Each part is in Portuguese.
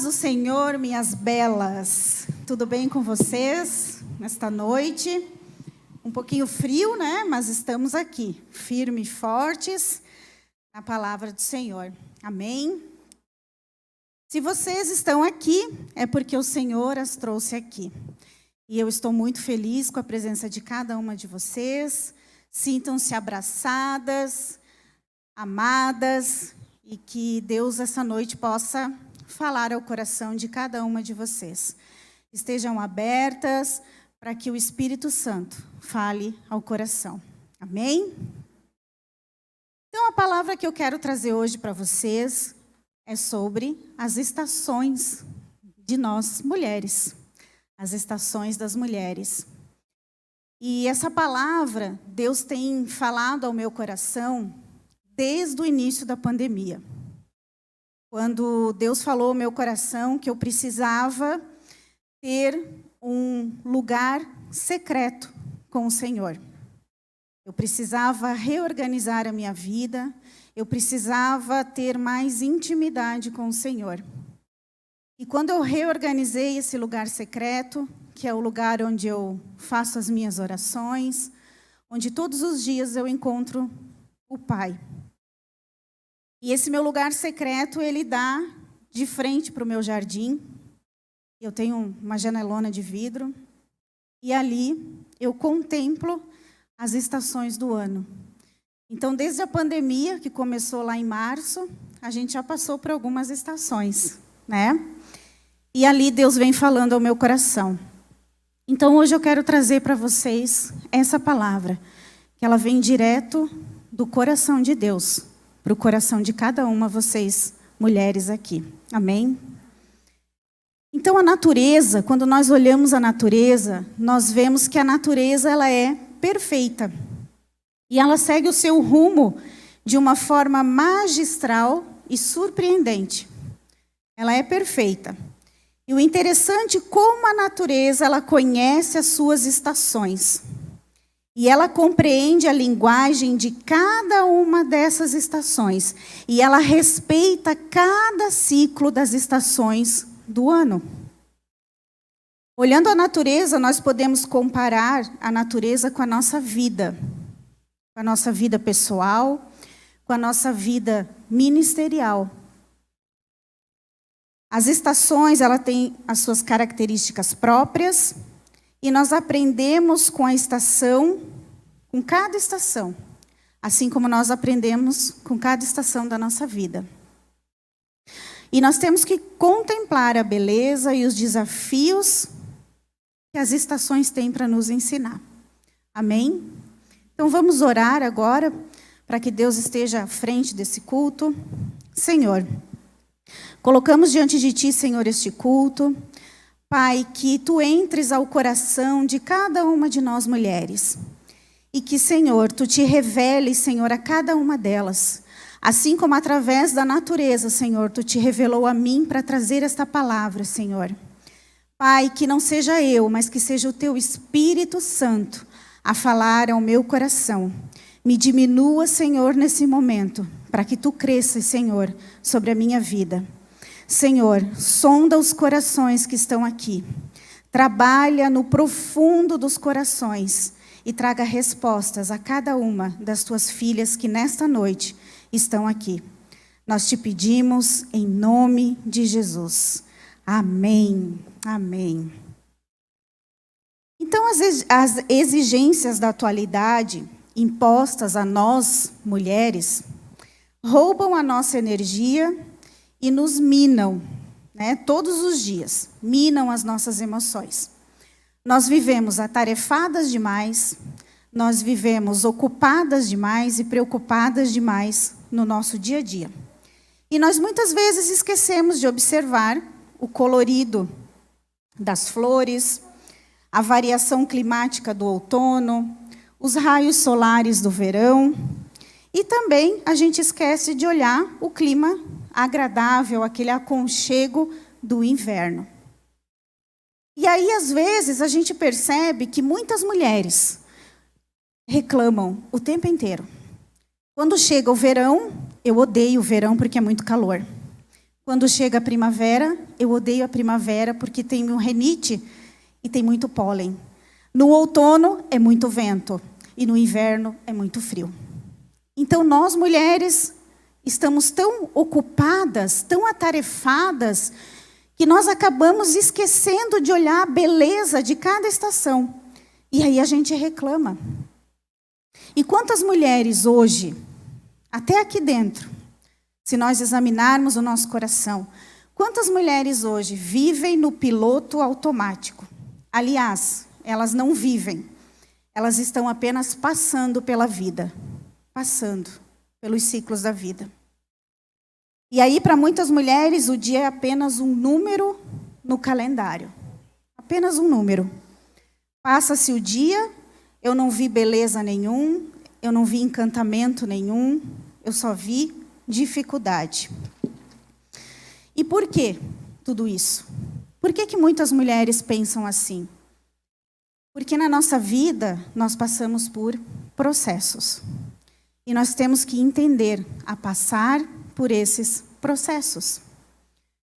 do Senhor, minhas belas. Tudo bem com vocês nesta noite? Um pouquinho frio, né? Mas estamos aqui, firmes e fortes na palavra do Senhor. Amém? Se vocês estão aqui, é porque o Senhor as trouxe aqui. E eu estou muito feliz com a presença de cada uma de vocês. Sintam-se abraçadas, amadas, e que Deus essa noite possa falar ao coração de cada uma de vocês. Estejam abertas para que o Espírito Santo fale ao coração. Amém? Então, a palavra que eu quero trazer hoje para vocês é sobre as estações de nós mulheres. As estações das mulheres. E essa palavra, Deus tem falado ao meu coração desde o início da pandemia. Quando Deus falou ao meu coração que eu precisava ter um lugar secreto com o Senhor. Eu precisava reorganizar a minha vida, eu precisava ter mais intimidade com o Senhor. E quando eu reorganizei esse lugar secreto, que é o lugar onde eu faço as minhas orações, onde todos os dias eu encontro o Pai. E esse meu lugar secreto, ele dá de frente para o meu jardim. Eu tenho uma janelona de vidro. E ali eu contemplo as estações do ano. Então, desde a pandemia, que começou lá em março, a gente já passou por algumas estações, né? E ali Deus vem falando ao meu coração. Então, hoje eu quero trazer para vocês essa palavra, que ela vem direto do coração de Deus, para o coração de cada uma de vocês, mulheres aqui. Amém? Então, a natureza, quando nós olhamos a natureza, nós vemos que a natureza ela é perfeita. E ela segue o seu rumo de uma forma magistral e surpreendente. Ela é perfeita. E o interessante é como a natureza ela conhece as suas estações. E ela compreende a linguagem de cada uma dessas estações. E ela respeita cada ciclo das estações do ano. Olhando a natureza, nós podemos comparar a natureza com a nossa vida. Com a nossa vida pessoal, com a nossa vida ministerial. As estações, ela tem as suas características próprias. E nós aprendemos com a estação, com cada estação, assim como nós aprendemos com cada estação da nossa vida. E nós temos que contemplar a beleza e os desafios que as estações têm para nos ensinar. Amém? Então vamos orar agora, para que Deus esteja à frente desse culto. Senhor, colocamos diante de Ti, Senhor, este culto. Pai, que Tu entres ao coração de cada uma de nós mulheres. E que, Senhor, Tu te reveles, Senhor, a cada uma delas. Assim como através da natureza, Senhor, Tu te revelou a mim para trazer esta palavra, Senhor. Pai, que não seja eu, mas que seja o Teu Espírito Santo a falar ao meu coração. Me diminua, Senhor, nesse momento, para que Tu cresças, Senhor, sobre a minha vida. Senhor, sonda os corações que estão aqui. Trabalha no profundo dos corações e traga respostas a cada uma das Tuas filhas que nesta noite estão aqui. Nós te pedimos em nome de Jesus. Amém. Amém. Então, as exigências da atualidade impostas a nós, mulheres, roubam a nossa energia e nos minam, né, todos os dias, minam as nossas emoções. Nós vivemos atarefadas demais, nós vivemos ocupadas demais e preocupadas demais no nosso dia a dia. E nós muitas vezes esquecemos de observar o colorido das flores, a variação climática do outono, os raios solares do verão. E também a gente esquece de olhar o clima agradável, aquele aconchego do inverno. E aí, às vezes, a gente percebe que muitas mulheres reclamam o tempo inteiro. Quando chega o verão, eu odeio o verão porque é muito calor. Quando chega a primavera, eu odeio a primavera porque tem um renite e tem muito pólen. No outono é muito vento e no inverno é muito frio. Então nós mulheres estamos tão ocupadas, tão atarefadas, que nós acabamos esquecendo de olhar a beleza de cada estação. E aí a gente reclama. E quantas mulheres hoje, até aqui dentro, se nós examinarmos o nosso coração, quantas mulheres hoje vivem no piloto automático? Aliás, elas não vivem, elas estão apenas passando pela vida, passando pelos ciclos da vida. E aí, para muitas mulheres, o dia é apenas um número no calendário. Apenas um número. Passa-se o dia, eu não vi beleza nenhum, eu não vi encantamento nenhum, eu só vi dificuldade. E por que tudo isso? Por que muitas mulheres pensam assim? Porque na nossa vida, nós passamos por processos. E nós temos que entender a passar por esses processos.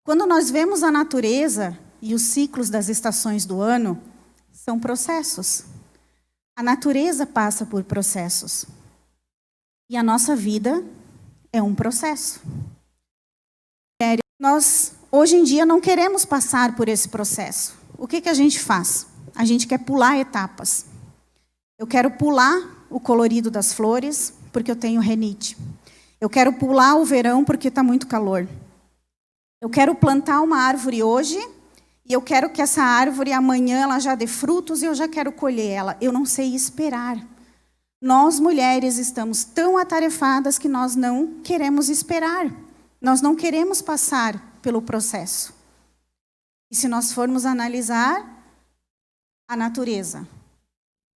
Quando nós vemos a natureza e os ciclos das estações do ano, são processos. A natureza passa por processos. E a nossa vida é um processo. Nós, hoje em dia, não queremos passar por esse processo. O que a gente faz? A gente quer pular etapas. Eu quero pular o colorido das flores, porque eu tenho renite. Eu quero pular o verão, porque está muito calor. Eu quero plantar uma árvore hoje, e eu quero que essa árvore, amanhã, ela já dê frutos, e eu já quero colher ela. Eu não sei esperar. Nós, mulheres, estamos tão atarefadas que nós não queremos esperar. Nós não queremos passar pelo processo. E se nós formos analisar a natureza,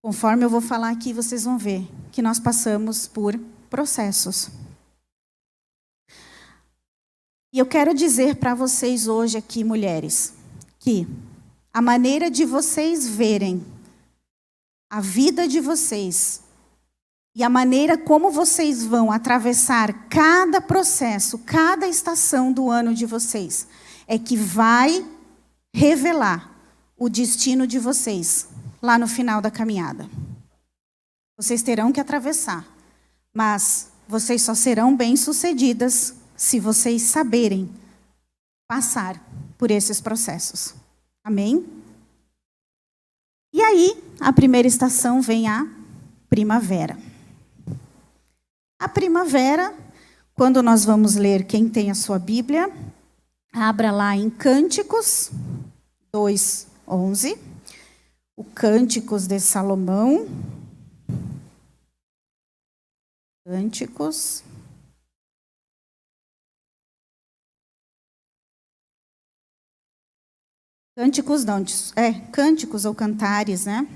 conforme eu vou falar aqui, vocês vão ver que nós passamos por processos. E eu quero dizer para vocês hoje aqui, mulheres, que a maneira de vocês verem a vida de vocês e a maneira como vocês vão atravessar cada processo, cada estação do ano de vocês, é que vai revelar o destino de vocês lá no final da caminhada. Vocês terão que atravessar, mas vocês só serão bem-sucedidas se vocês saberem passar por esses processos. Amém? E aí, a primeira estação vem a primavera. A primavera, quando nós vamos ler, quem tem a sua Bíblia, abra lá em Cânticos 2:11, o Cânticos de Salomão. Cânticos. Cânticos não, Cânticos ou Cantares, né?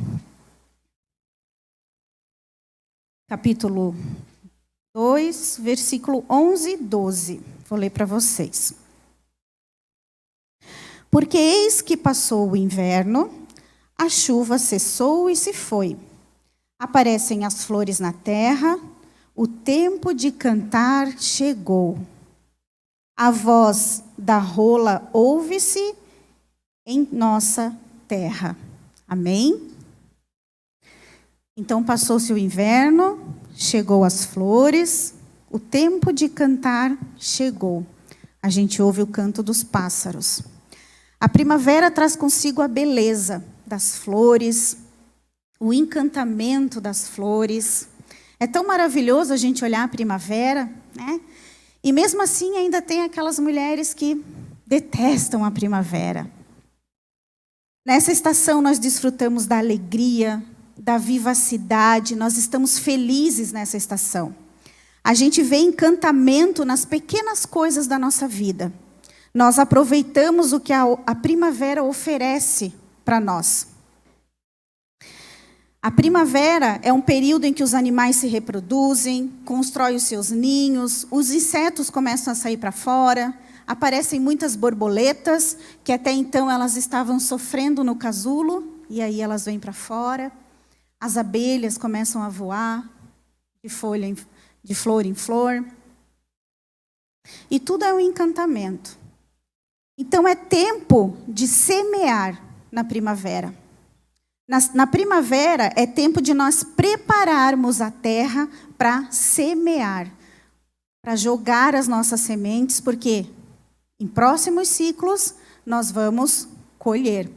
Capítulo 2, versículo 11 e 12. Vou ler para vocês. Porque eis que passou o inverno, a chuva cessou e se foi. Aparecem as flores na terra, o tempo de cantar chegou. A voz da rola ouve-se em nossa terra. Amém? Então passou-se o inverno, chegou as flores, o tempo de cantar chegou. A gente ouve o canto dos pássaros. A primavera traz consigo a beleza das flores, o encantamento das flores. É tão maravilhoso a gente olhar a primavera, né? E mesmo assim ainda tem aquelas mulheres que detestam a primavera. Nessa estação nós desfrutamos da alegria, da vivacidade, nós estamos felizes nessa estação. A gente vê encantamento nas pequenas coisas da nossa vida. Nós aproveitamos o que a primavera oferece para nós. A primavera é um período em que os animais se reproduzem, constroem os seus ninhos, os insetos começam a sair para fora, aparecem muitas borboletas, que até então elas estavam sofrendo no casulo, e aí elas vêm para fora. As abelhas começam a voar, de flor em flor. E tudo é um encantamento. Então é tempo de semear na primavera. Na primavera é tempo de nós prepararmos a terra para semear, para jogar as nossas sementes, porque em próximos ciclos nós vamos colher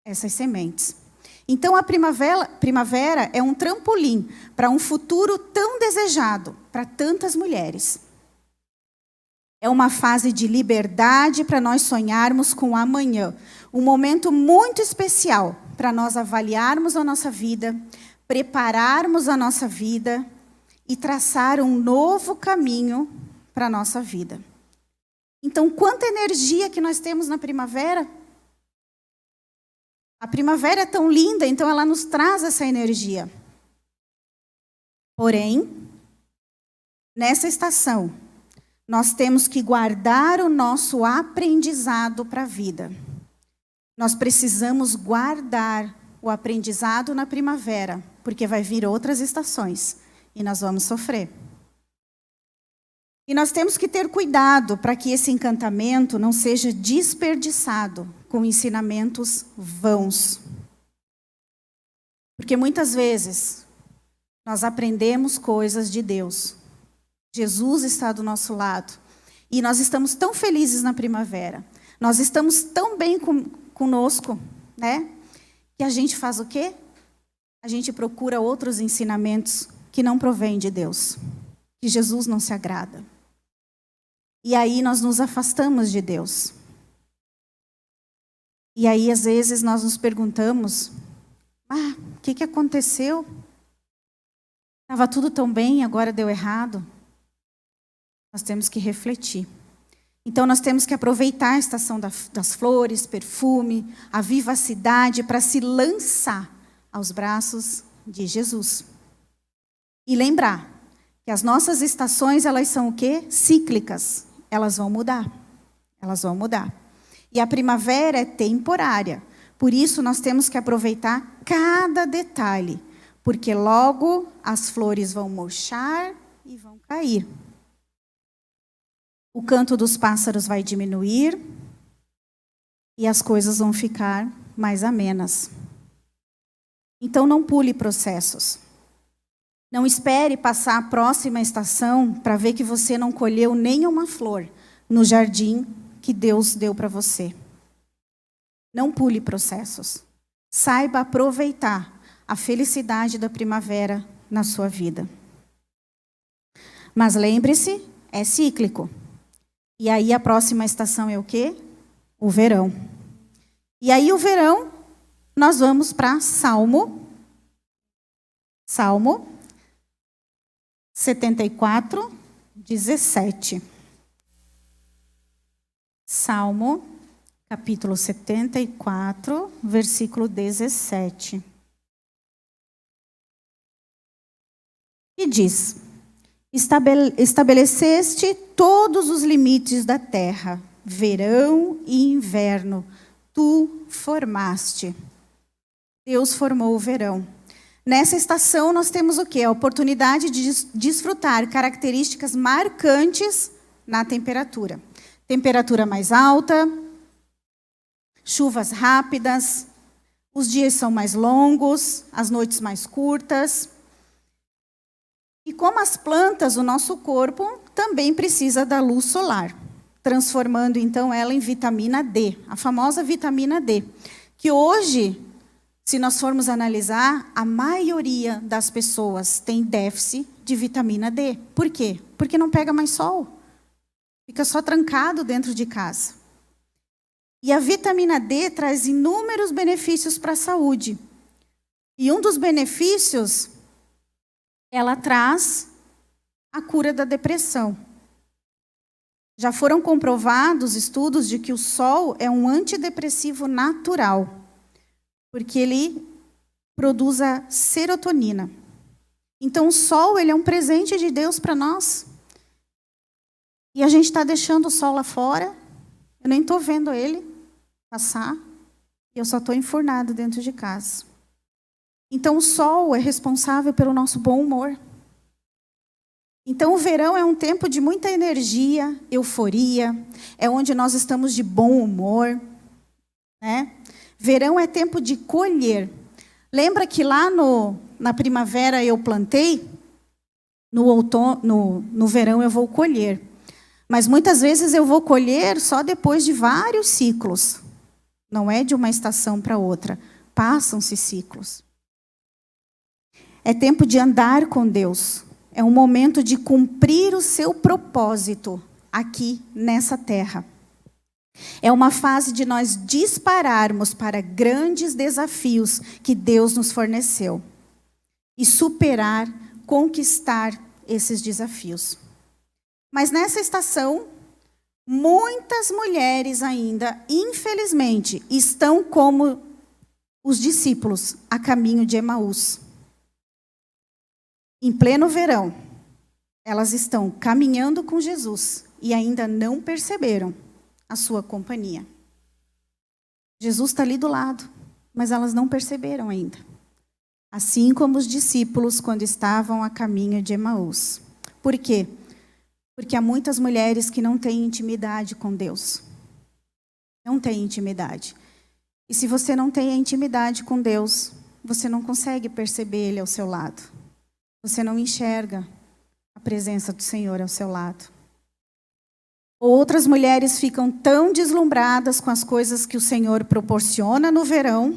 essas sementes. Então a primavera é um trampolim para um futuro tão desejado para tantas mulheres. É uma fase de liberdade para nós sonharmos com o amanhã. Um momento muito especial para nós avaliarmos a nossa vida, prepararmos a nossa vida e traçar um novo caminho para a nossa vida. Então, quanta energia que nós temos na primavera? A primavera é tão linda, então ela nos traz essa energia. Porém, nessa estação, nós temos que guardar o nosso aprendizado para a vida. Nós precisamos guardar o aprendizado na primavera, porque vai vir outras estações e nós vamos sofrer. E nós temos que ter cuidado para que esse encantamento não seja desperdiçado com ensinamentos vãos. Porque muitas vezes nós aprendemos coisas de Deus. Jesus está do nosso lado. E nós estamos tão felizes na primavera. Nós estamos tão bem conosco, né? Que a gente faz o quê? A gente procura outros ensinamentos que não provêm de Deus. Que Jesus não se agrada. E aí nós nos afastamos de Deus. E aí às vezes nós nos perguntamos, o que aconteceu? Estava tudo tão bem, agora deu errado. Nós temos que refletir. Então, nós temos que aproveitar a estação das flores, perfume, a vivacidade para se lançar aos braços de Jesus. E lembrar que as nossas estações, elas são o quê? Cíclicas. Elas vão mudar. Elas vão mudar. E a primavera é temporária. Por isso, nós temos que aproveitar cada detalhe. Porque logo as flores vão murchar e vão cair. O canto dos pássaros vai diminuir e as coisas vão ficar mais amenas. Então não pule processos. Não espere passar a próxima estação para ver que você não colheu nenhuma flor no jardim que Deus deu para você. Não pule processos. Saiba aproveitar a felicidade da primavera na sua vida. Mas lembre-se, é cíclico. E aí a próxima estação é o quê? O verão. E aí o verão, nós vamos para Salmo 74, 17. Salmo, capítulo 74, versículo 17. E diz: Estabeleceste todos os limites da terra, verão e inverno, tu formaste. Deus formou o verão. Nessa estação nós temos o quê? A oportunidade de desfrutar características marcantes na temperatura. Temperatura mais alta, chuvas rápidas, os dias são mais longos, as noites mais curtas. E como as plantas, o nosso corpo também precisa da luz solar, transformando então ela em vitamina D, a famosa vitamina D, que hoje, se nós formos analisar, a maioria das pessoas tem déficit de vitamina D. Por quê? Porque não pega mais sol, fica só trancado dentro de casa. E a vitamina D traz inúmeros benefícios para a saúde. E um dos benefícios, ela traz a cura da depressão. Já foram comprovados estudos de que o sol é um antidepressivo natural, porque ele produz a serotonina. Então o sol, ele é um presente de Deus para nós. E a gente está deixando o sol lá fora, eu nem estou vendo ele passar, e eu só estou enfurnado dentro de casa. Então o sol é responsável pelo nosso bom humor. Então, o verão é um tempo de muita energia, euforia, é onde nós estamos de bom humor, né? Verão é tempo de colher. Lembra que lá na primavera eu plantei? No verão eu vou colher. Mas muitas vezes eu vou colher só depois de vários ciclos. Não é de uma estação para outra. Passam-se ciclos. É tempo de andar com Deus. É um momento de cumprir o seu propósito aqui nessa terra. É uma fase de nós dispararmos para grandes desafios que Deus nos forneceu. E superar, conquistar esses desafios. Mas nessa estação, muitas mulheres ainda, infelizmente, estão como os discípulos a caminho de Emaús. Em pleno verão, elas estão caminhando com Jesus e ainda não perceberam a sua companhia. Jesus está ali do lado, mas elas não perceberam ainda. Assim como os discípulos quando estavam a caminho de Emaús. Por quê? Porque há muitas mulheres que não têm intimidade com Deus. Não têm intimidade. E se você não tem a intimidade com Deus, você não consegue perceber Ele ao seu lado. Você não enxerga a presença do Senhor ao seu lado. Outras mulheres ficam tão deslumbradas com as coisas que o Senhor proporciona no verão.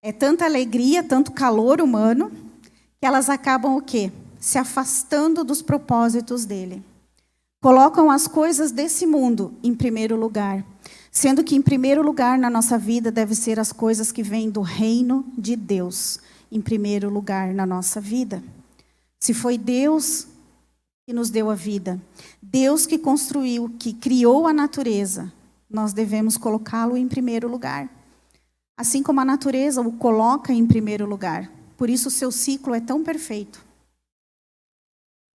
É tanta alegria, tanto calor humano, que elas acabam o quê? Se afastando dos propósitos dele. Colocam as coisas desse mundo em primeiro lugar. Sendo que em primeiro lugar na nossa vida deve ser as coisas que vêm do reino de Deus. Em primeiro lugar na nossa vida. Se foi Deus que nos deu a vida, Deus que construiu, que criou a natureza, nós devemos colocá-lo em primeiro lugar. Assim como a natureza o coloca em primeiro lugar. Por isso o seu ciclo é tão perfeito.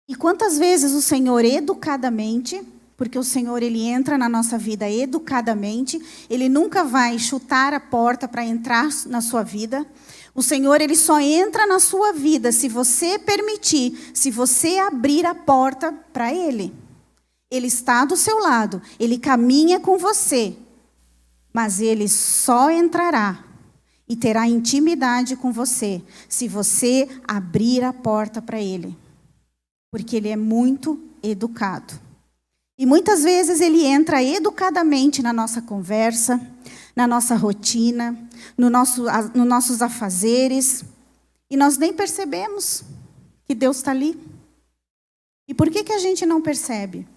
E quantas vezes o Senhor educadamente, porque o Senhor ele entra na nossa vida educadamente, ele nunca vai chutar a porta para entrar na sua vida. O Senhor ele só entra na sua vida se você permitir, se você abrir a porta para Ele. Ele está do seu lado, Ele caminha com você, mas Ele só entrará e terá intimidade com você se você abrir a porta para Ele. Porque Ele é muito educado. E muitas vezes Ele entra educadamente na nossa conversa, na nossa rotina, nos nossos afazeres, e nós nem percebemos que Deus está ali. E por que a gente não percebe?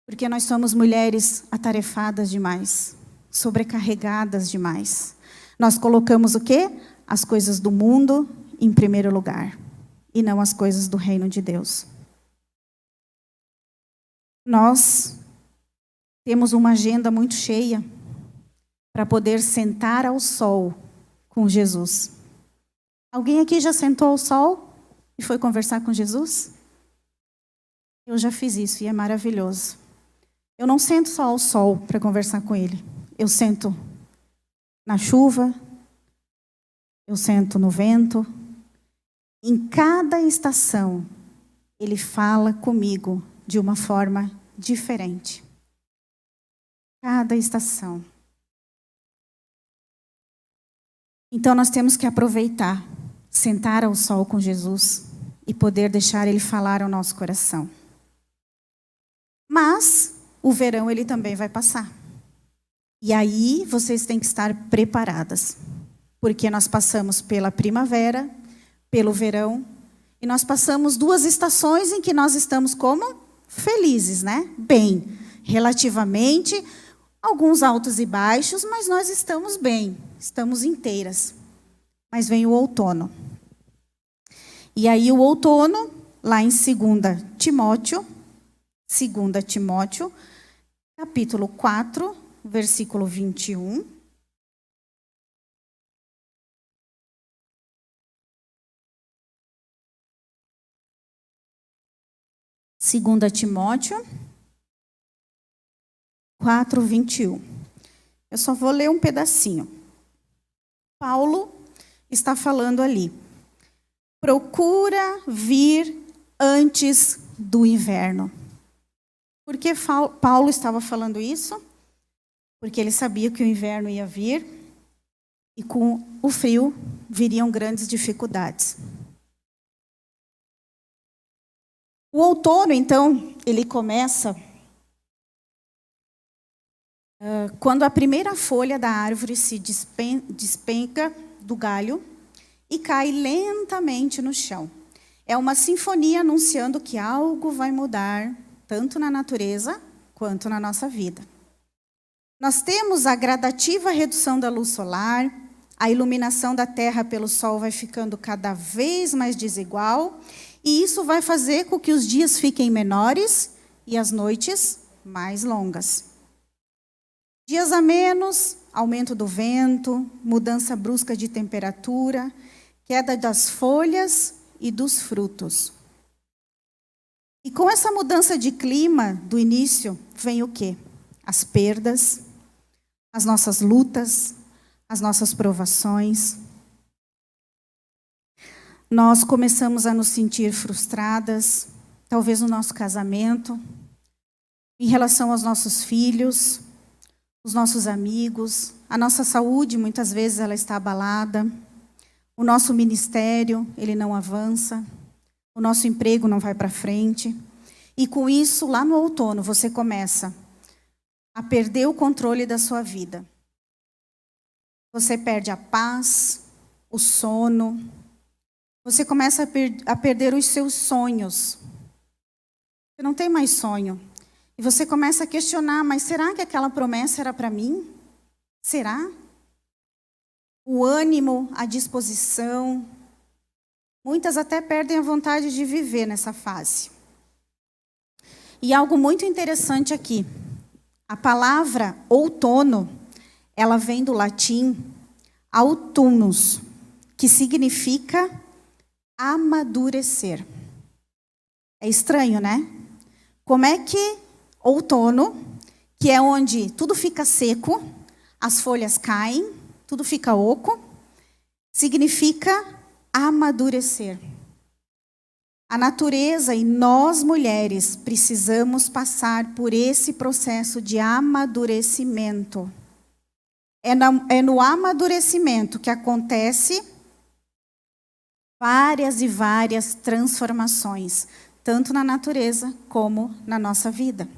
Porque nós somos mulheres atarefadas demais, sobrecarregadas demais. Nós colocamos o quê? As coisas do mundo em primeiro lugar, e não as coisas do reino de Deus. Nós temos uma agenda muito cheia, para poder sentar ao sol com Jesus. Alguém aqui já sentou ao sol e foi conversar com Jesus? Eu já fiz isso e é maravilhoso. Eu não sento só ao sol para conversar com Ele. Eu sento na chuva, eu sento no vento. Em cada estação, Ele fala comigo de uma forma diferente. Cada estação. Então nós temos que aproveitar, sentar ao sol com Jesus e poder deixar Ele falar ao nosso coração. Mas o verão ele também vai passar. E aí vocês têm que estar preparadas. Porque nós passamos pela primavera, pelo verão, e nós passamos 2 estações em que nós estamos como? Felizes, né? Bem, relativamente, alguns altos e baixos, mas nós estamos bem, estamos inteiras. Mas vem o outono. E aí o outono, lá em 2 Timóteo, capítulo 4, versículo 21. Segunda Timóteo 4, 21. Eu só vou ler um pedacinho. Paulo está falando ali. Procura vir antes do inverno. Por que Paulo estava falando isso? Porque ele sabia que o inverno ia vir e com o frio viriam grandes dificuldades. O outono, então, ele começa quando a primeira folha da árvore se despenca do galho e cai lentamente no chão. É uma sinfonia anunciando que algo vai mudar, tanto na natureza quanto na nossa vida. Nós temos a gradativa redução da luz solar, a iluminação da Terra pelo Sol vai ficando cada vez mais desigual, e isso vai fazer com que os dias fiquem menores e as noites mais longas. Dias a menos, aumento do vento, mudança brusca de temperatura, queda das folhas e dos frutos. E com essa mudança de clima do início, vem o quê? As perdas, as nossas lutas, as nossas provações. Nós começamos a nos sentir frustradas, talvez no nosso casamento, em relação aos nossos filhos, os nossos amigos, a nossa saúde, muitas vezes ela está abalada, o nosso ministério, ele não avança, o nosso emprego não vai para frente. E com isso, lá no outono, você começa a perder o controle da sua vida. Você perde a paz, o sono, você começa a perder os seus sonhos. Você não tem mais sonho. E você começa a questionar, mas será que aquela promessa era para mim? Será? O ânimo, a disposição. Muitas até perdem a vontade de viver nessa fase. E algo muito interessante aqui. A palavra outono, ela vem do latim autumnus, que significa amadurecer. É estranho, né? Como é que outono, que é onde tudo fica seco, as folhas caem, tudo fica oco, significa amadurecer. A natureza e nós, mulheres, precisamos passar por esse processo de amadurecimento. É no amadurecimento que acontece várias e várias transformações, tanto na natureza como na nossa vida.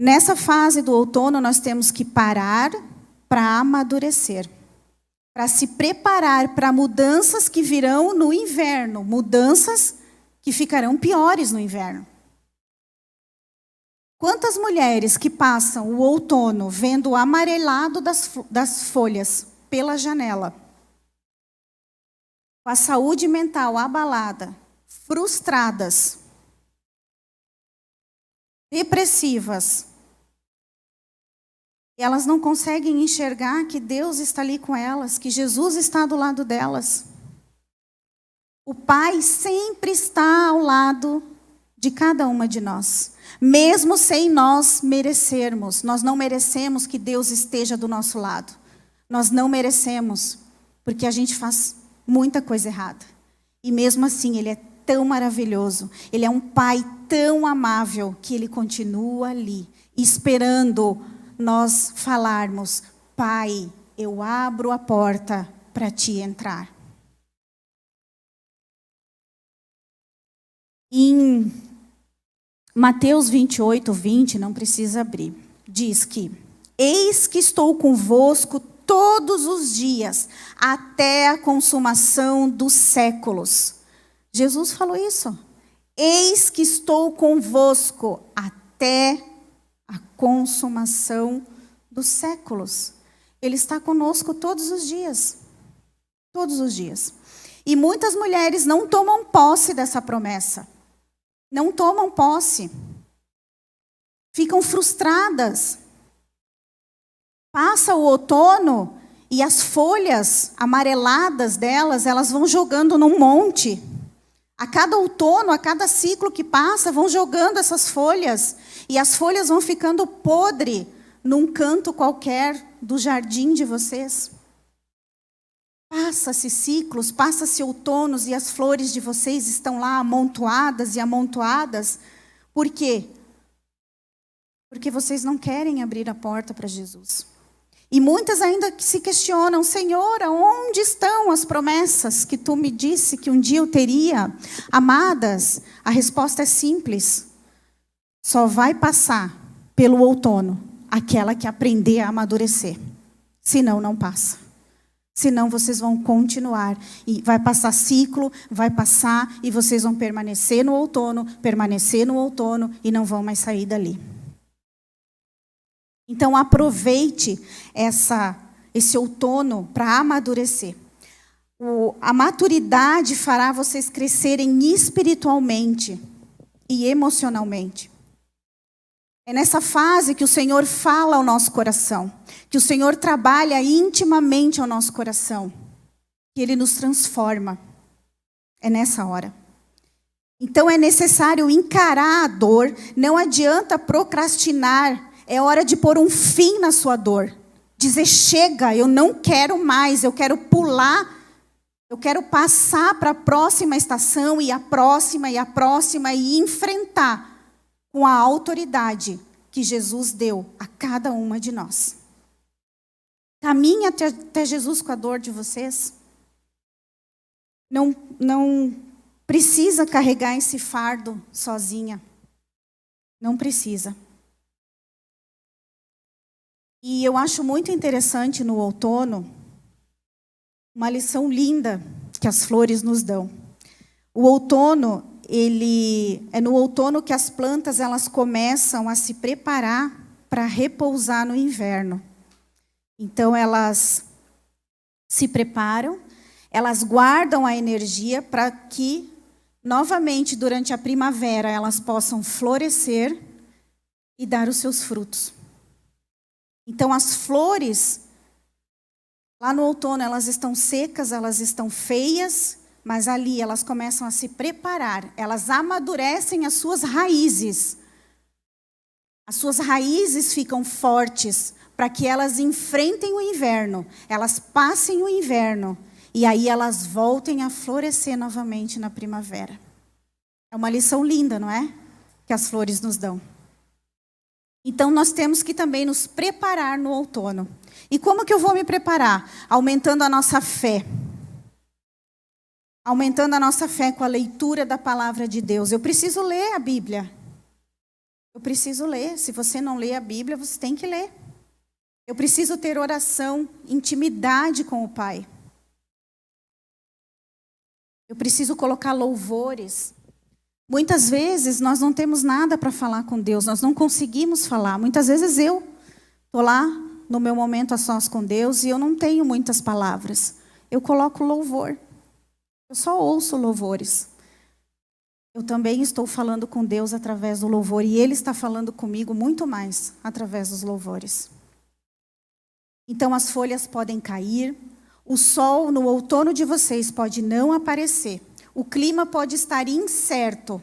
Nessa fase do outono, nós temos que parar para amadurecer, para se preparar para mudanças que virão no inverno, mudanças que ficarão piores no inverno. Quantas mulheres que passam o outono vendo o amarelado das folhas pela janela, com a saúde mental abalada, frustradas, depressivas, e elas não conseguem enxergar que Deus está ali com elas, que Jesus está do lado delas. O Pai sempre está ao lado de cada uma de nós, mesmo sem nós merecermos. Nós não merecemos que Deus esteja do nosso lado. Nós não merecemos, porque a gente faz muita coisa errada. E mesmo assim, Ele é tão maravilhoso. Ele é um Pai tão amável que Ele continua ali, esperando nós falarmos: Pai, eu abro a porta para Ti entrar. Em Mateus 28:20, não precisa abrir, diz que: eis que estou convosco todos os dias, até a consumação dos séculos. Jesus falou isso. Eis que estou convosco até a consumação dos séculos. Ele está conosco todos os dias. Todos os dias. E muitas mulheres não tomam posse dessa promessa. Não tomam posse. Ficam frustradas. Passa o outono e as folhas amareladas delas, elas vão jogando num monte. A cada outono, a cada ciclo que passa, vão jogando essas folhas. E as folhas vão ficando podres num canto qualquer do jardim de vocês. Passa-se ciclos, passa-se outonos e as flores de vocês estão lá amontoadas e amontoadas. Por quê? Porque vocês não querem abrir a porta para Jesus. E muitas ainda se questionam: Senhor, onde estão as promessas que tu me disse que um dia eu teria? Amadas, a resposta é simples. Só vai passar pelo outono aquela que aprender a amadurecer. Senão, não passa. Senão, vocês vão continuar. E vai passar ciclo, vai passar, e vocês vão permanecer no outono, e não vão mais sair dali. Então, aproveite esse outono para amadurecer. A maturidade fará vocês crescerem espiritualmente e emocionalmente. É nessa fase que o Senhor fala ao nosso coração, que o Senhor trabalha intimamente ao nosso coração, que Ele nos transforma. É nessa hora. Então, é necessário encarar a dor, não adianta procrastinar. É hora de pôr um fim na sua dor. Dizer: chega, eu não quero mais, eu quero pular, eu quero passar para a próxima estação, e a próxima, e enfrentar com a autoridade que Jesus deu a cada uma de nós. Caminhe até Jesus com a dor de vocês. Não precisa carregar esse fardo sozinha. Não precisa. E eu acho muito interessante no outono uma lição linda que as flores nos dão. O outono, é no outono que as plantas elas começam a se preparar para repousar no inverno. Então elas se preparam, elas guardam a energia para que novamente durante a primavera elas possam florescer e dar os seus frutos. Então, as flores, lá no outono, elas estão secas, elas estão feias, mas ali elas começam a se preparar, elas amadurecem as suas raízes. As suas raízes ficam fortes para que elas enfrentem o inverno, elas passem o inverno, e aí elas voltem a florescer novamente na primavera. É uma lição linda, não é? Que as flores nos dão. Então, nós temos que também nos preparar no outono. E como que eu vou me preparar? Aumentando a nossa fé. Aumentando a nossa fé com a leitura da palavra de Deus. Eu preciso ler a Bíblia. Eu preciso ler. Se você não lê a Bíblia, você tem que ler. Eu preciso ter oração, intimidade com o Pai. Eu preciso colocar louvores. Muitas vezes nós não temos nada para falar com Deus, nós não conseguimos falar. Muitas vezes eu estou lá no meu momento a sós com Deus e eu não tenho muitas palavras. Eu coloco louvor, eu só ouço louvores. Eu também estou falando com Deus através do louvor e Ele está falando comigo muito mais através dos louvores. Então as folhas podem cair, o sol no outono de vocês pode não aparecer. O clima pode estar incerto,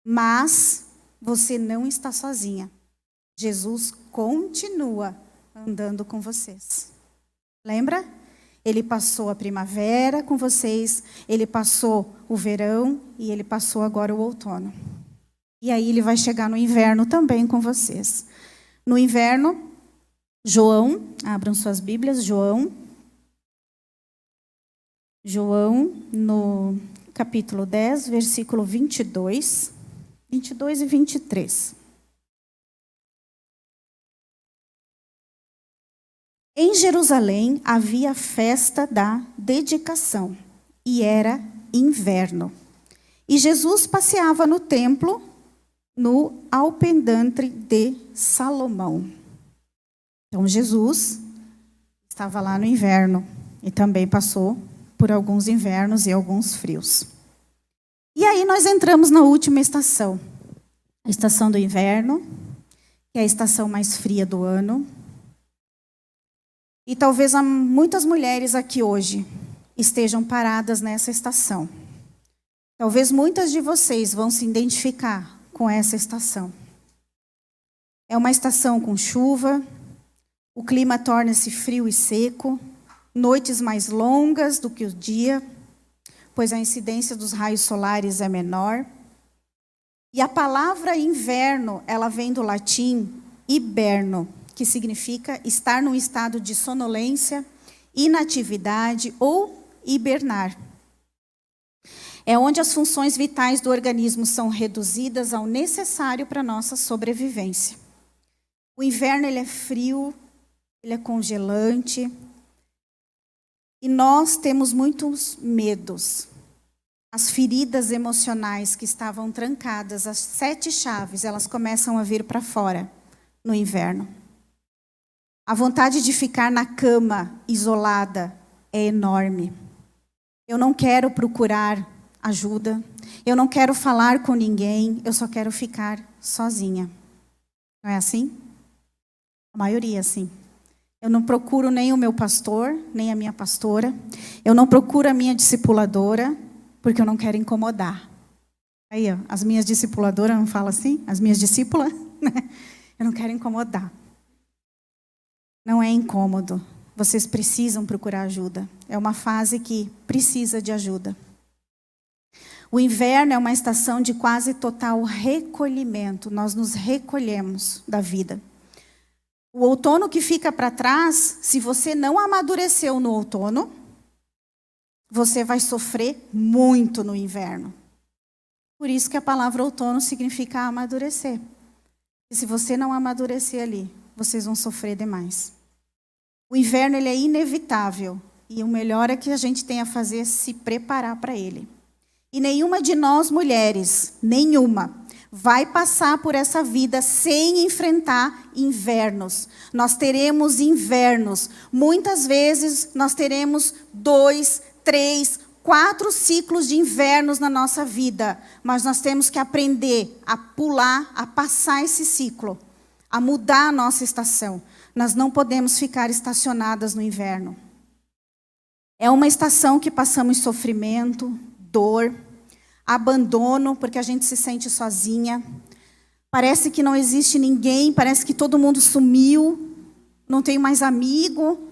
mas você não está sozinha. Jesus continua andando com vocês. Lembra? Ele passou a primavera com vocês, ele passou o verão e ele passou agora o outono. E aí ele vai chegar no inverno também com vocês. No inverno, João, abram suas Bíblias, João, no capítulo 10, versículo 22 e 23. Em Jerusalém havia festa da dedicação, e era inverno. E Jesus passeava no templo, no alpendre de Salomão. Então Jesus estava lá no inverno, e também passou por alguns invernos e alguns frios. E aí nós entramos na última estação. A estação do inverno, que é a estação mais fria do ano. E talvez muitas mulheres aqui hoje estejam paradas nessa estação. Talvez muitas de vocês vão se identificar com essa estação. É uma estação com chuva, o clima torna-se frio e seco, noites mais longas do que o dia, pois a incidência dos raios solares é menor. E a palavra inverno, ela vem do latim hiberno, que significa estar num estado de sonolência, inatividade ou hibernar. É onde as funções vitais do organismo são reduzidas ao necessário para a nossa sobrevivência. O inverno, ele é frio, ele é congelante, e nós temos muitos medos. As feridas emocionais que estavam trancadas, as 7 chaves, elas começam a vir para fora no inverno. A vontade de ficar na cama, isolada, é enorme. Eu não quero procurar ajuda, eu não quero falar com ninguém, eu só quero ficar sozinha. Não é assim? A maioria é assim. Eu não procuro nem o meu pastor, nem a minha pastora. Eu não procuro a minha discipuladora, porque eu não quero incomodar. Aí, ó, as minhas discipuladoras não falam assim? As minhas discípulas? Eu não quero incomodar. Não é incômodo. Vocês precisam procurar ajuda. É uma fase que precisa de ajuda. O inverno é uma estação de quase total recolhimento. Nós nos recolhemos da vida. O outono que fica para trás, se você não amadureceu no outono, você vai sofrer muito no inverno. Por isso que a palavra outono significa amadurecer. E se você não amadurecer ali, vocês vão sofrer demais. O inverno, ele é inevitável. E o melhor é que a gente tem a fazer é se preparar para ele. E nenhuma de nós mulheres, nenhuma, vai passar por essa vida sem enfrentar invernos. Nós teremos invernos. Muitas vezes nós teremos 2, 3, 4 ciclos de invernos na nossa vida. Mas nós temos que aprender a pular, a passar esse ciclo, a mudar a nossa estação. Nós não podemos ficar estacionadas no inverno. É uma estação que passamos sofrimento, dor, abandono, porque a gente se sente sozinha. Parece que não existe ninguém, parece que todo mundo sumiu, não tenho mais amigo,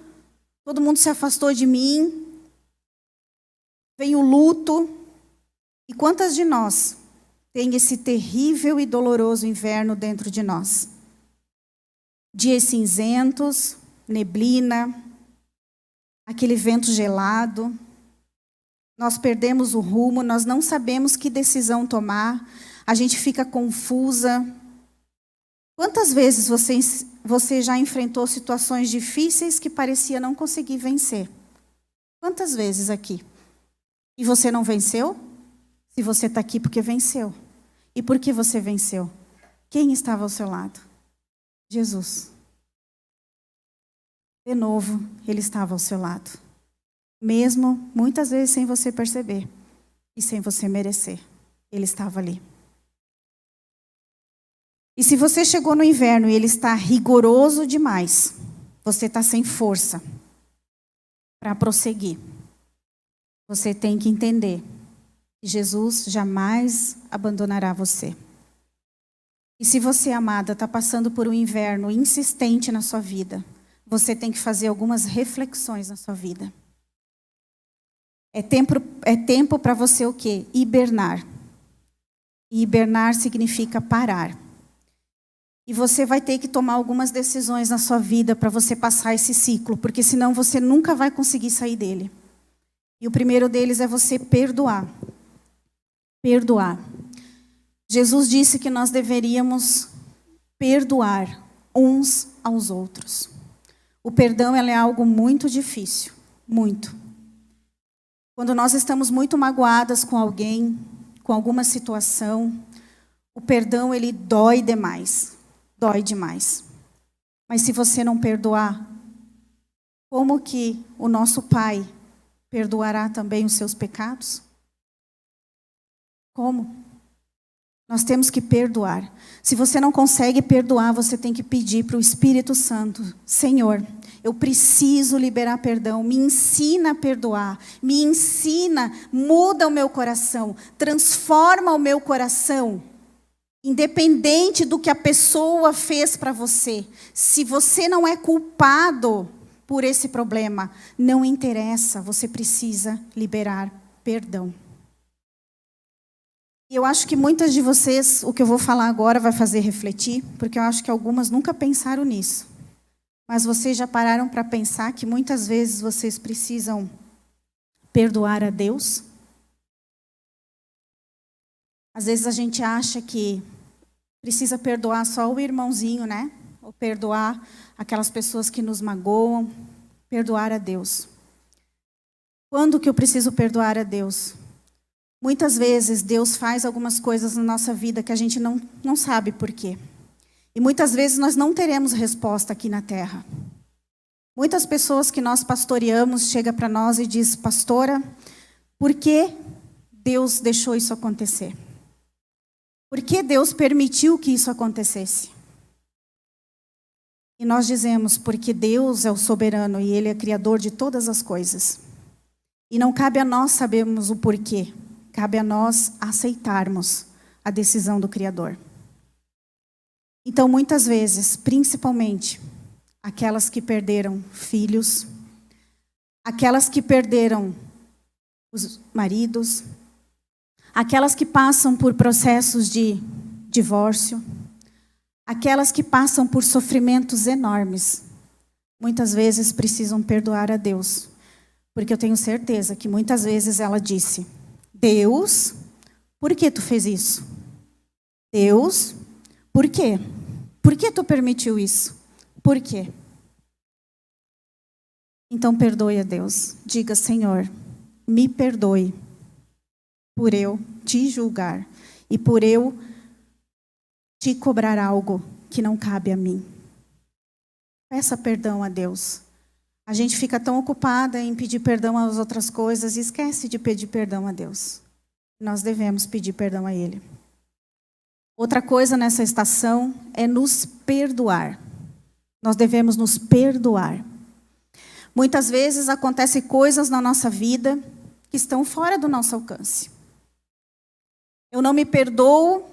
todo mundo se afastou de mim. Vem o luto. E quantas de nós tem esse terrível e doloroso inverno dentro de nós? Dias cinzentos, neblina, aquele vento gelado. Nós perdemos o rumo, nós não sabemos que decisão tomar, a gente fica confusa. Quantas vezes você já enfrentou situações difíceis que parecia não conseguir vencer? Quantas vezes aqui? E você não venceu? Se você está aqui porque venceu. E por que você venceu? Quem estava ao seu lado? Jesus. De novo, Ele estava ao seu lado. Mesmo, muitas vezes, sem você perceber. E sem você merecer. Ele estava ali. E se você chegou no inverno e ele está rigoroso demais, você está sem força para prosseguir. Você tem que entender que Jesus jamais abandonará você. E se você, amada, está passando por um inverno insistente na sua vida, você tem que fazer algumas reflexões na sua vida. É tempo para você o quê? Hibernar. E hibernar significa parar. E você vai ter que tomar algumas decisões na sua vida para você passar esse ciclo, porque senão você nunca vai conseguir sair dele. E o primeiro deles é você perdoar. Perdoar. Jesus disse que nós deveríamos perdoar uns aos outros. O perdão é algo muito difícil, muito. Quando nós estamos muito magoadas com alguém, com alguma situação, o perdão ele dói demais. Dói demais. Mas se você não perdoar, como que o nosso Pai perdoará também os seus pecados? Como? Nós temos que perdoar. Se você não consegue perdoar, você tem que pedir para o Espírito Santo: Senhor, eu preciso liberar perdão, me ensina a perdoar, me ensina, muda o meu coração, transforma o meu coração. Independente do que a pessoa fez para você, se você não é culpado por esse problema. Não interessa, você precisa liberar perdão. E eu acho que muitas de vocês, o que eu vou falar agora vai fazer refletir, porque eu acho que algumas nunca pensaram nisso. Mas vocês já pararam para pensar que muitas vezes vocês precisam perdoar a Deus? Às vezes a gente acha que precisa perdoar só o irmãozinho, né? Ou perdoar aquelas pessoas que nos magoam. Perdoar a Deus. Quando que eu preciso perdoar a Deus? Muitas vezes Deus faz algumas coisas na nossa vida que a gente não sabe por quê. E muitas vezes nós não teremos resposta aqui na terra. Muitas pessoas que nós pastoreamos chegam para nós e dizem: pastora, por que Deus deixou isso acontecer? Por que Deus permitiu que isso acontecesse? E nós dizemos: porque Deus é o soberano e Ele é criador de todas as coisas. E não cabe a nós sabermos o porquê. Cabe a nós aceitarmos a decisão do Criador. Então, muitas vezes, principalmente, aquelas que perderam filhos, aquelas que perderam os maridos, aquelas que passam por processos de divórcio, aquelas que passam por sofrimentos enormes, muitas vezes precisam perdoar a Deus. Porque eu tenho certeza que muitas vezes ela disse: Deus, por que tu fez isso? Deus, por quê? Por que tu permitiu isso? Por quê? Então perdoe a Deus. Diga: Senhor, me perdoe por eu te julgar e por eu te cobrar algo que não cabe a mim. Peça perdão a Deus. A gente fica tão ocupada em pedir perdão às outras coisas e esquece de pedir perdão a Deus. Nós devemos pedir perdão a Ele. Outra coisa nessa estação é nos perdoar. Nós devemos nos perdoar. Muitas vezes acontecem coisas na nossa vida que estão fora do nosso alcance. Eu não me perdoo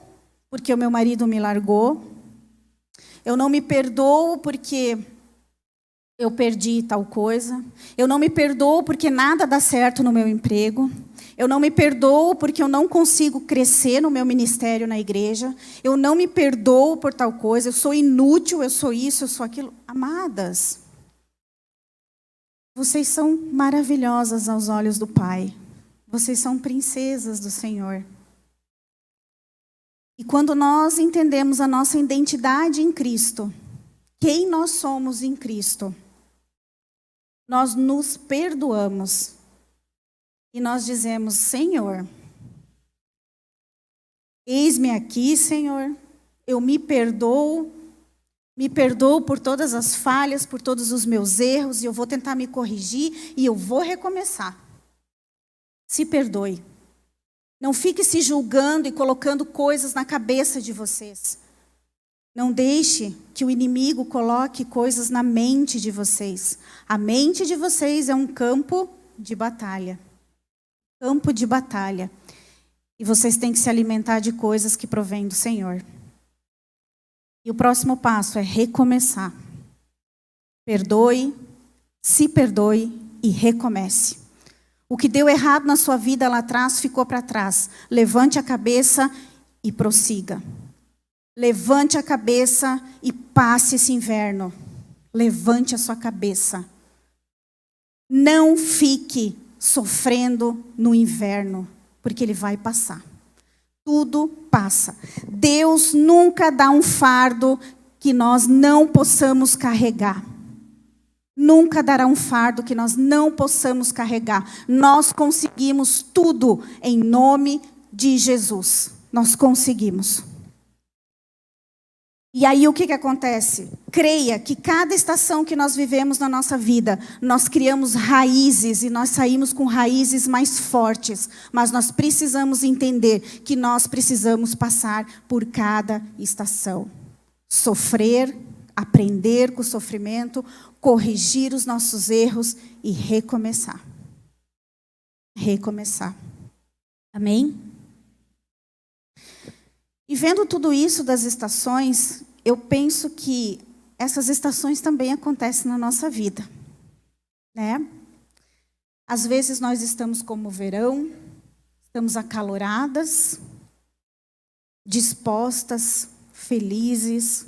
porque o meu marido me largou. Eu não me perdoo porque eu perdi tal coisa. Eu não me perdoo porque nada dá certo no meu emprego. Eu não me perdoo porque eu não consigo crescer no meu ministério na igreja. Eu não me perdoo por tal coisa. Eu sou inútil, eu sou isso, eu sou aquilo. Amadas, vocês são maravilhosas aos olhos do Pai. Vocês são princesas do Senhor. E quando nós entendemos a nossa identidade em Cristo, quem nós somos em Cristo, nós nos perdoamos. E nós dizemos: Senhor, eis-me aqui, Senhor, eu me perdoo por todas as falhas, por todos os meus erros, e eu vou tentar me corrigir, e eu vou recomeçar. Se perdoe. Não fique se julgando e colocando coisas na cabeça de vocês. Não deixe que o inimigo coloque coisas na mente de vocês. A mente de vocês é um campo de batalha. Campo de batalha. E vocês têm que se alimentar de coisas que provêm do Senhor. E o próximo passo é recomeçar. Perdoe, se perdoe e recomece. O que deu errado na sua vida lá atrás ficou para trás. Levante a cabeça e prossiga. Levante a cabeça e passe esse inverno. Levante a sua cabeça. Não fique sofrendo no inverno, porque ele vai passar. Tudo passa. Deus nunca dá um fardo que nós não possamos carregar. Nunca dará um fardo que nós não possamos carregar. Nós conseguimos tudo em nome de Jesus. Nós conseguimos. E aí o que acontece? Creia que cada estação que nós vivemos na nossa vida, nós criamos raízes e nós saímos com raízes mais fortes. Mas nós precisamos entender que nós precisamos passar por cada estação. Sofrer, aprender com o sofrimento, corrigir os nossos erros e recomeçar. Recomeçar. Amém? E vendo tudo isso das estações, eu penso que essas estações também acontecem na nossa vida. né? Às vezes nós estamos como o verão, estamos acaloradas, dispostas, felizes.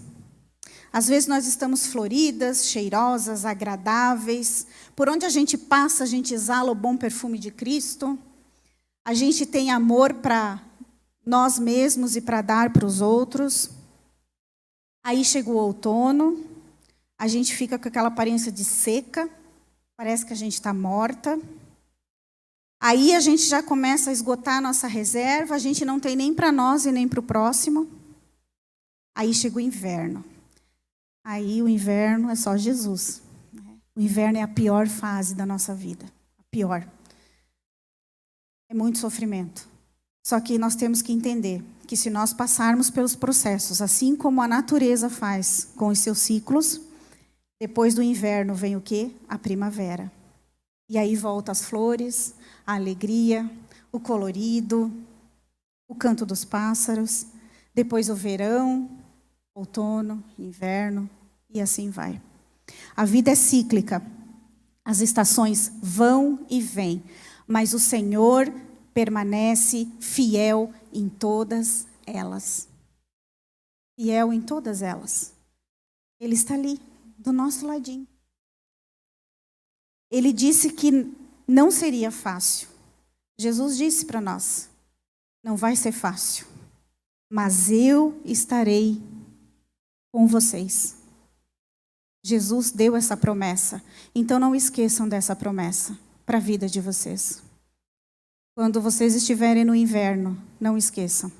Às vezes nós estamos floridas, cheirosas, agradáveis. Por onde a gente passa, a gente exala o bom perfume de Cristo. A gente tem amor para nós mesmos e para dar para os outros. Aí chega o outono, a gente fica com aquela aparência de seca, parece que a gente está morta. Aí a gente já começa a esgotar a nossa reserva, a gente não tem nem para nós e nem para o próximo. Aí chega o inverno. Aí o inverno é só Jesus. O inverno é a pior fase da nossa vida. A pior. É muito sofrimento. Só que nós temos que entender que se nós passarmos pelos processos, assim como a natureza faz com os seus ciclos, depois do inverno vem o quê? A primavera. E aí voltam as flores, a alegria, o colorido, o canto dos pássaros, depois o verão, outono, inverno, e assim vai. A vida é cíclica, as estações vão e vêm, mas o Senhor permanece fiel em todas elas. Fiel em todas elas. Ele está ali, do nosso ladinho. Ele disse que não seria fácil. Jesus disse para nós, não vai ser fácil, mas eu estarei com vocês. Jesus deu essa promessa. Então não esqueçam dessa promessa para a vida de vocês. Quando vocês estiverem no inverno, não esqueçam.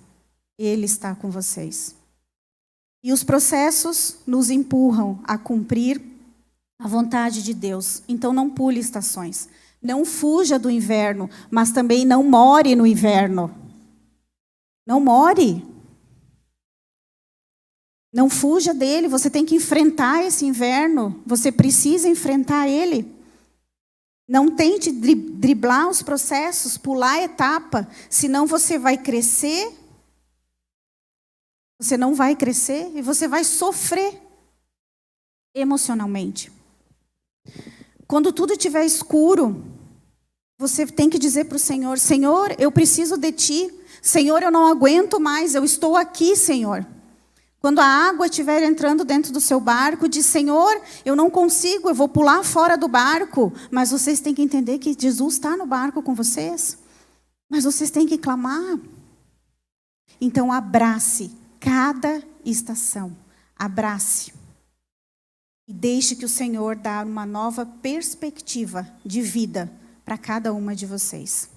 Ele está com vocês. E os processos nos empurram a cumprir a vontade de Deus. Então não pule estações. Não fuja do inverno, mas também não more no inverno. Não more. Não fuja dele, você tem que enfrentar esse inverno. Você precisa enfrentar ele. Não tente driblar os processos, pular a etapa, senão você vai crescer. Você não vai crescer e você vai sofrer emocionalmente. Quando tudo estiver escuro, você tem que dizer para o Senhor, Senhor, eu preciso de Ti. Senhor, eu não aguento mais, eu estou aqui, Senhor. Quando a água estiver entrando dentro do seu barco, diz, Senhor, eu não consigo, eu vou pular fora do barco. Mas vocês têm que entender que Jesus está no barco com vocês. Mas vocês têm que clamar. Então abrace cada estação. Abrace. E deixe que o Senhor dê uma nova perspectiva de vida para cada uma de vocês.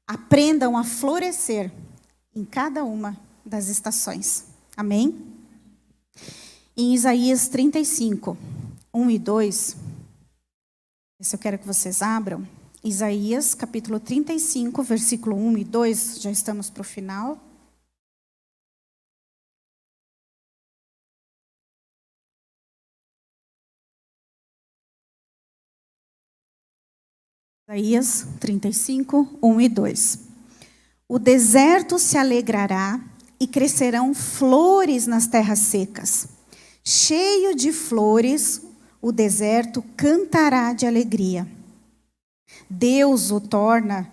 Aprendam a florescer em cada uma das estações. Amém? Em Isaías 35, 1 e 2, esse eu quero que vocês abram. Isaías, capítulo 35, versículo 1 e 2, já estamos para o final. Isaías 35, 1 e 2. O deserto se alegrará e crescerão flores nas terras secas. Cheio de flores, o deserto cantará de alegria. Deus o torna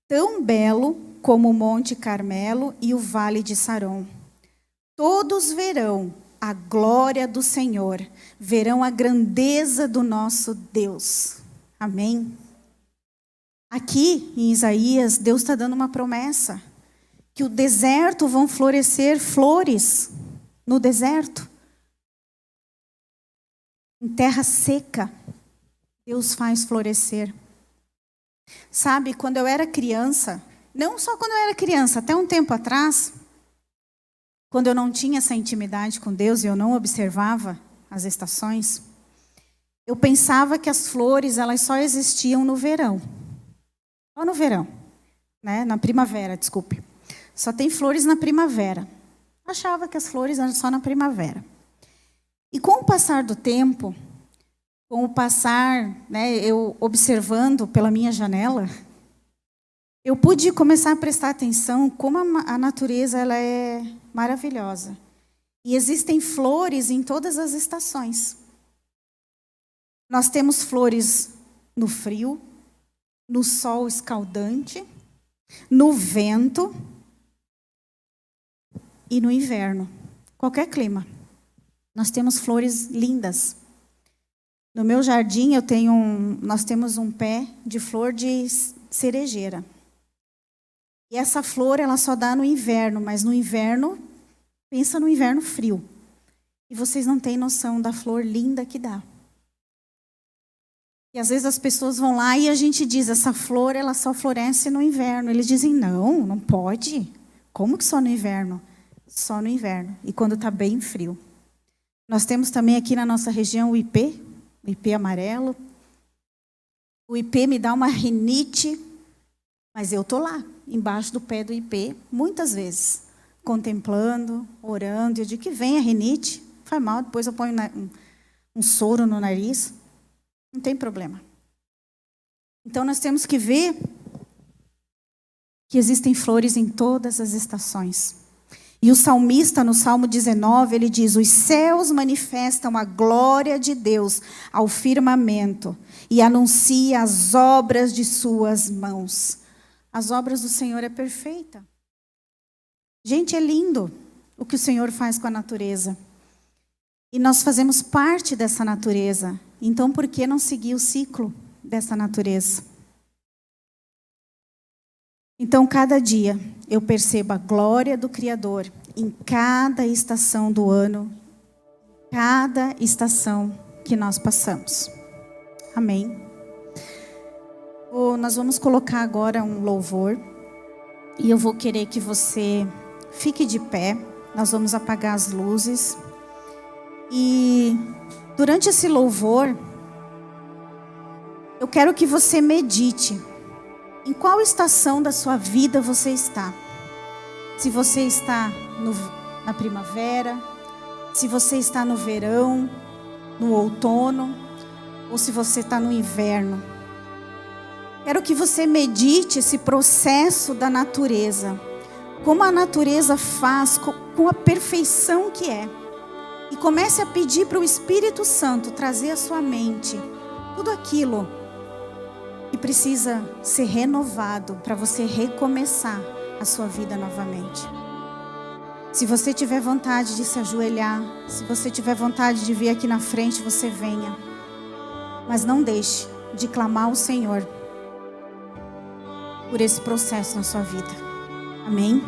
tão belo como o Monte Carmelo e o Vale de Saron. Todos verão a glória do Senhor, verão a grandeza do nosso Deus. Amém? Aqui em Isaías, Deus está dando uma promessa. Que o deserto vão florescer flores no deserto. Em terra seca, Deus faz florescer. Sabe, quando eu era criança, não só quando eu era criança, até um tempo atrás, quando eu não tinha essa intimidade com Deus e eu não observava as estações, eu pensava que as flores elas só existiam no verão. Só no verão, né? Na primavera, desculpe. Só tem flores na primavera. Achava que as flores eram só na primavera. E com o passar do tempo, com o passar, né, eu observando pela minha janela, eu pude começar a prestar atenção como a natureza ela é maravilhosa. E existem flores em todas as estações. Nós temos flores no frio, no sol escaldante, no vento e no inverno. Qualquer clima. Nós temos flores lindas. No meu jardim nós temos um pé de flor de cerejeira. E essa flor ela só dá no inverno, mas no inverno, pensa no inverno frio. E vocês não têm noção da flor linda que dá. E às vezes as pessoas vão lá e a gente diz, essa flor ela só floresce no inverno. Eles dizem, não pode. Como que só no inverno? Só no inverno. E quando está bem frio. Nós temos também aqui na nossa região o ipê amarelo. O ipê me dá uma rinite, mas eu estou lá, embaixo do pé do ipê, muitas vezes, contemplando, orando. Eu digo que vem a rinite, faz mal, depois eu ponho um soro no nariz. Não tem problema. Então, nós temos que ver que existem flores em todas as estações. E o salmista, no Salmo 19, ele diz, os céus manifestam a glória de Deus ao firmamento e anuncia as obras de suas mãos. As obras do Senhor é perfeita. Gente, é lindo o que o Senhor faz com a natureza. E nós fazemos parte dessa natureza. Então, por que não seguir o ciclo dessa natureza? Então, cada dia eu percebo a glória do Criador em cada estação do ano, cada estação que nós passamos. Amém? Nós vamos colocar agora um louvor e eu vou querer que você fique de pé. Nós vamos apagar as luzes e durante esse louvor eu quero que você medite em qual estação da sua vida você está. Se você está na primavera, se você está no verão, no outono, ou se você está no inverno. Quero que você medite esse processo da natureza. Como a natureza faz, com a perfeição que é. E comece a pedir para o Espírito Santo trazer à sua mente tudo aquilo que precisa ser renovado para você recomeçar a sua vida novamente. Se você tiver vontade de se ajoelhar, se você tiver vontade de vir aqui na frente, você venha. Mas não deixe de clamar ao Senhor por esse processo na sua vida. Amém?